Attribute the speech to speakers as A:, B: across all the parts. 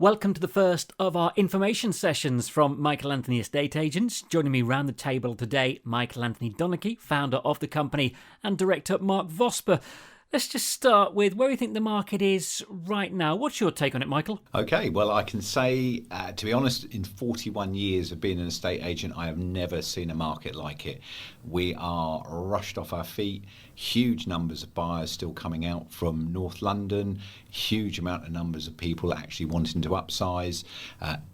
A: Welcome to the first of our information sessions from Michael Anthony Estate Agents. Joining me round the table today, Michael Anthony Donnachie, founder of the company, and director Mark Vosper. Let's just start with where you think the market is right now. What's your take on it, Michael?
B: Okay, well, I can say, to be honest, in 41 years of being an estate agent, I have never seen a market like it. We are rushed off our feet. Huge numbers of buyers still coming out from North London. Huge amount of numbers of people actually wanting to upsize.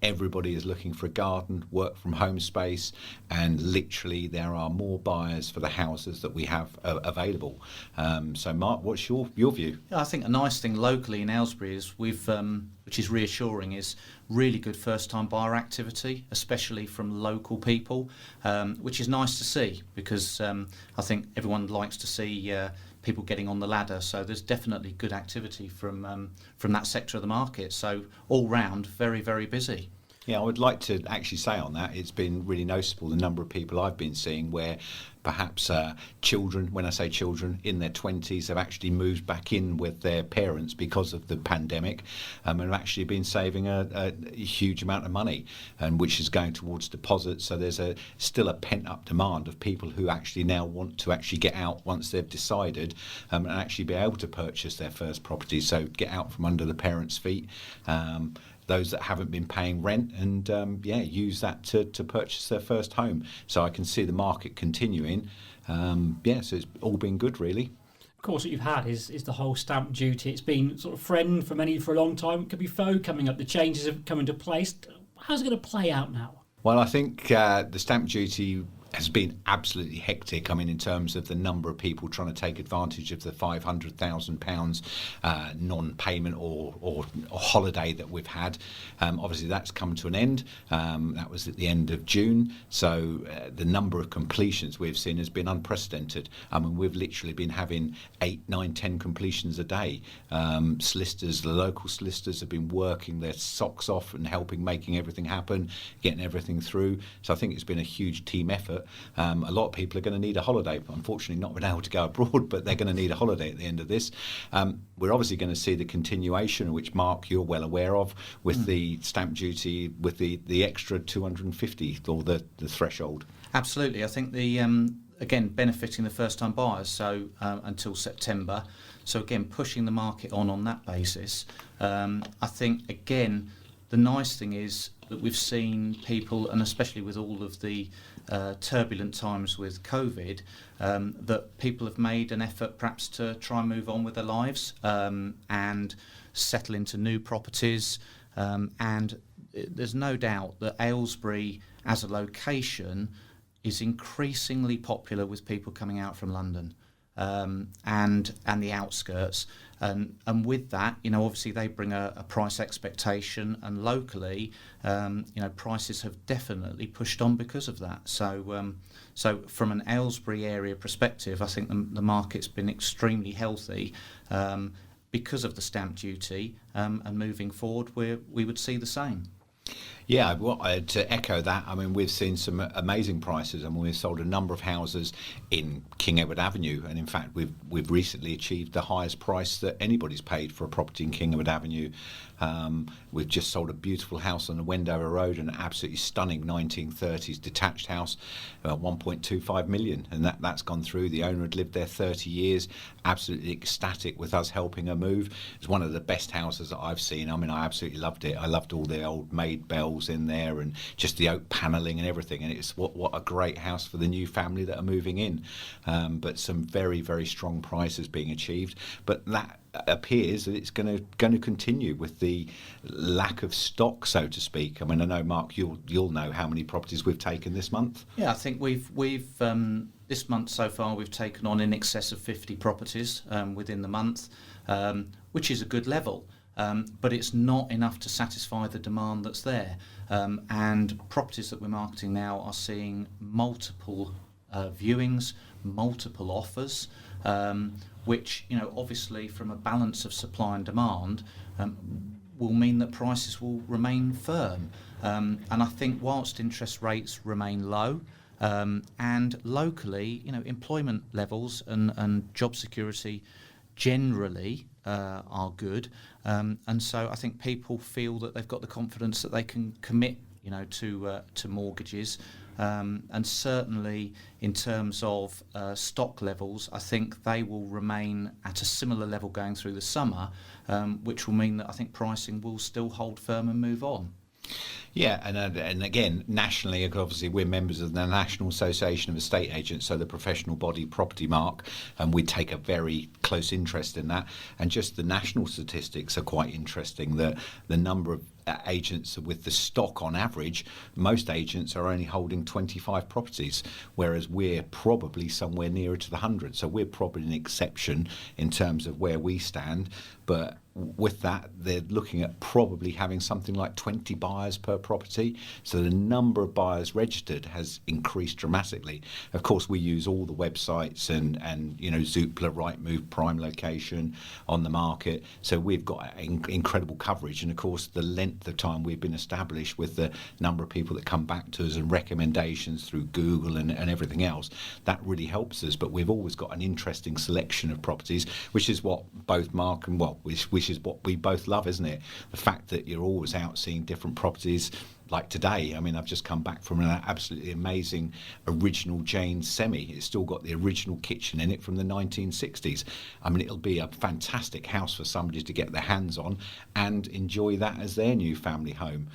B: Everybody is looking for a garden, work from home space, and literally there are more buyers for the houses that we have available. So, Mark, what's your view?
C: I think a nice thing locally in Aylesbury is which is reassuring, is really good first-time buyer activity, especially from local people, which is nice to see because I think everyone likes to see people getting on the ladder. So there's definitely good activity from that sector of the market. So all round, very, very busy.
B: Yeah, I would like to actually say on that, it's been really noticeable the number of people I've been seeing where perhaps children, when I say children, in their 20s have actually moved back in with their parents because of the pandemic and have actually been saving a huge amount of money, and which is going towards deposits. So there's still a pent-up demand of people who actually now want to actually get out once they've decided and actually be able to purchase their first property. So get out from under the parents' feet. Those that haven't been paying rent and use that to purchase their first home. So I can see the market continuing. So it's all been good, really.
A: Of course, what you've had is the whole stamp duty. It's been sort of friend for many for a long time. It could be foe coming up. The changes have come into place. How's it going to play out now?
B: Well, I think the stamp duty has been absolutely hectic. I mean, in terms of the number of people trying to take advantage of the £500,000 non-payment or holiday that we've had. Obviously, that's come to an end. That was at the end of June. So the number of completions we've seen has been unprecedented. I mean, we've literally been having 8, 9, 10 completions a day. Solicitors, the local solicitors have been working their socks off and making everything happen, getting everything through. So I think it's been a huge team effort. A lot of people are going to need a holiday. Unfortunately, not been able to go abroad, but they're going to need a holiday at the end of this. We're obviously going to see the continuation, which, Mark, you're well aware of, with the stamp duty, with the extra 250 or the threshold.
C: Absolutely. I think again, benefiting the first-time buyers, so until September. So again, pushing the market on that basis. I think, again, the nice thing is that we've seen people, and especially with all of the turbulent times with COVID, that people have made an effort perhaps to try and move on with their lives and settle into new properties. And there's no doubt that Aylesbury as a location is increasingly popular with people coming out from London and the outskirts. And with that, obviously they bring a price expectation, and locally, prices have definitely pushed on because of that. So from an Aylesbury area perspective, I think the market's been extremely healthy because of the stamp duty, and moving forward, we would see the same.
B: Yeah, to echo that, I mean, we've seen some amazing prices. I mean, we've sold a number of houses in King Edward Avenue, and in fact, we've recently achieved the highest price that anybody's paid for a property in King Edward Avenue. We've just sold a beautiful house on the Wendover Road, an absolutely stunning 1930s detached house, 1.25 million, and that's gone through. The owner had lived there 30 years, absolutely ecstatic with us helping her move. It's one of the best houses that I've seen. I mean, I absolutely loved it. I loved all the old maid bells in there and just the oak panelling and everything, and it's what a great house for the new family that are moving in. But some very, very strong prices being achieved, but that appears that it's going to continue with the lack of stock, so to speak. I mean, I know, Mark, you'll know how many properties we've taken this month.
C: Yeah, I think we've this month so far we've taken on in excess of 50 properties within the month, which is a good level. But it's not enough to satisfy the demand that's there. And properties that we're marketing now are seeing multiple viewings, multiple offers, which, obviously from a balance of supply and demand, will mean that prices will remain firm. And I think whilst interest rates remain low, and locally, employment levels and job security generally are good, and so I think people feel that they've got the confidence that they can commit, to mortgages. And certainly in terms of stock levels, I think they will remain at a similar level going through the summer, which will mean that I think pricing will still hold firm and move on.
B: Yeah, and again, nationally, obviously, we're members of the National Association of Estate Agents, so the professional body, Property Mark, and we take a very close interest in that. And just the national statistics are quite interesting. The number of agents with the stock on average, most agents are only holding 25 properties, whereas we're probably somewhere nearer to the 100. So we're probably an exception in terms of where we stand. But with that, they're looking at probably having something like 20 buyers per property. So the number of buyers registered has increased dramatically. Of course, we use all the websites and Zoopla, Rightmove, Prime Location on the market. So we've got incredible coverage. And of course, the length of time we've been established with the number of people that come back to us and recommendations through Google and everything else, that really helps us. But we've always got an interesting selection of properties, which is what both Mark and which is what we both love, isn't it? The fact that you're always out seeing different properties. Like today, I mean, I've just come back from an absolutely amazing original Jane semi. It's still got the original kitchen in it from the 1960s. I mean, it'll be a fantastic house for somebody to get their hands on and enjoy that as their new family home.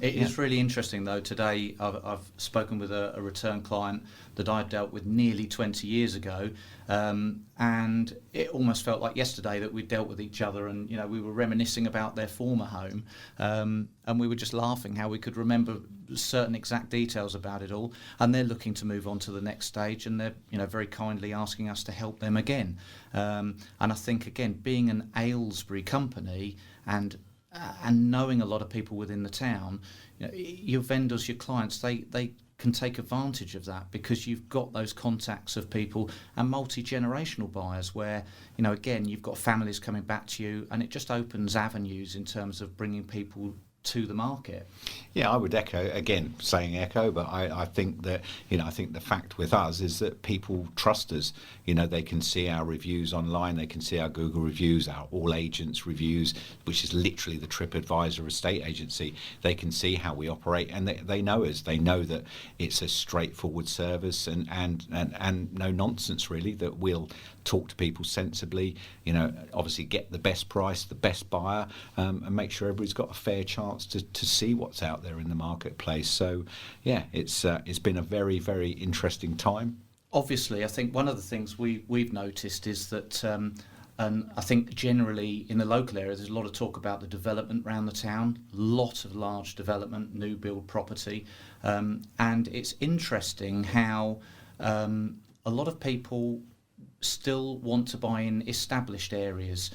C: It is really interesting, though. Today, I've spoken with a return client that I dealt with nearly 20 years ago, and it almost felt like yesterday that we dealt with each other, and we were reminiscing about their former home, and we were just laughing how we could remember certain exact details about it all. And they're looking to move on to the next stage, and they're very kindly asking us to help them again. And I think, again, being an Aylesbury company and knowing a lot of people within the town, your vendors, your clients, they can take advantage of that because you've got those contacts of people and multi-generational buyers where, again, you've got families coming back to you, and it just opens avenues in terms of bringing people to the market.
B: Yeah, I would echo, again, saying echo, but I think that, I think the fact with us is that people trust us. They can see our reviews online, they can see our Google reviews, our all agents reviews, which is literally the TripAdvisor estate agency. They can see how we operate, and they know us. They know that it's a straightforward service and no nonsense, really, that we'll talk to people sensibly, obviously get the best price, the best buyer, and make sure everybody's got a fair chance to see what's out there in the marketplace. So yeah, it's been a very, very interesting time.
C: Obviously, I think one of the things we've noticed is that and I think generally in the local area there's a lot of talk about the development around the town, lot of large development, new build property, and it's interesting how a lot of people still want to buy in established areas,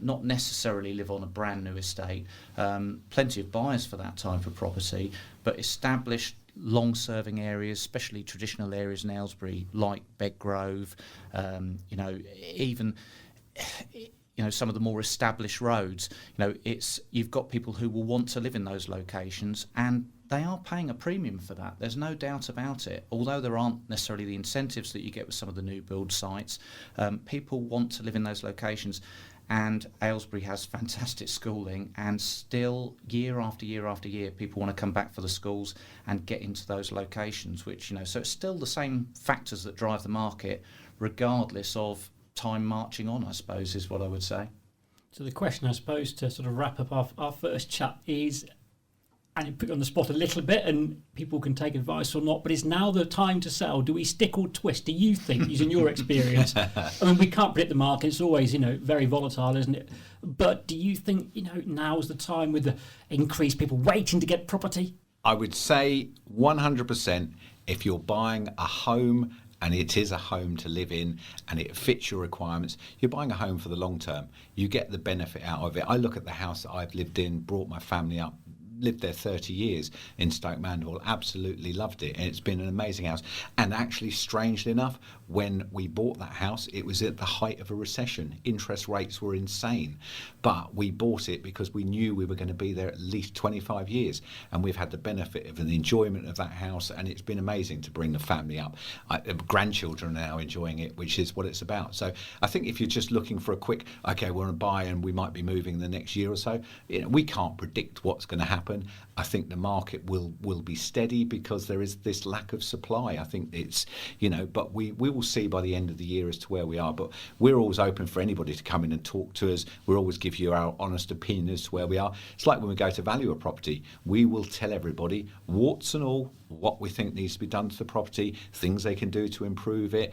C: not necessarily live on a brand new estate. Plenty of buyers for that type of property, but established long-serving areas, especially traditional areas in Aylesbury like Bedgrove, even some of the more established roads. You've got people who will want to live in those locations, and they are paying a premium for that. There's no doubt about it. Although there aren't necessarily the incentives that you get with some of the new build sites, people want to live in those locations. And Aylesbury has fantastic schooling, and still year after year after year, people want to come back for the schools and get into those locations, which, so it's still the same factors that drive the market, regardless of time marching on, I suppose, is what I would say.
A: So the question, I suppose, to sort of wrap up our first chat is, and you put you on the spot a little bit, and people can take advice or not, but is now the time to sell? Do we stick or twist? Do you think, using your experience? I mean, we can't predict the market. It's always, very volatile, isn't it? But do you think, now's the time with the increased people waiting to get property?
B: I would say 100% if you're buying a home and it is a home to live in and it fits your requirements, you're buying a home for the long term. You get the benefit out of it. I look at the house that I've lived in, brought my family up, lived there 30 years in Stoke Mandeville, absolutely loved it, and it's been an amazing house. And actually, strangely enough, when we bought that house, it was at the height of a recession. Interest rates were insane, but we bought it because we knew we were going to be there at least 25 years, and we've had the benefit of the enjoyment of that house, and it's been amazing to bring the family up. Grandchildren are now enjoying it, which is what it's about. So I think if you're just looking for a quick, okay, we're going to buy and we might be moving the next year or so, we can't predict what's going to happen. I think the market will be steady because there is this lack of supply. I think it's, but we will see by the end of the year as to where we are. But we're always open for anybody to come in and talk to us. We'll always give you our honest opinion as to where we are. It's like when we go to value a property, we will tell everybody, warts and all, what we think needs to be done to the property, things they can do to improve it,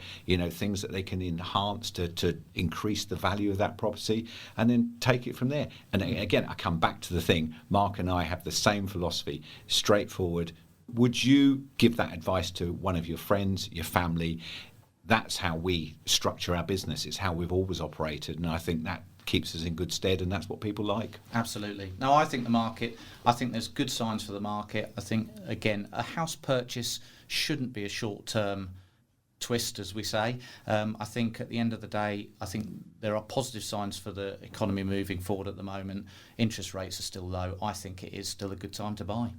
B: things that they can enhance to increase the value of that property, and then take it from there. And again, I come back to the thing, Mark and I have the same philosophy, straightforward. Would you give that advice to one of your friends, your family? That's how we structure our business. It's how we've always operated, and I think that keeps us in good stead, and that's what people like.
C: Absolutely. No, I think there's good signs for the market. I think, again, a house purchase shouldn't be a short-term twist, as we say. I think at the end of the day, I think there are positive signs for the economy moving forward at the moment. Interest rates are still low. I think it is still a good time to buy.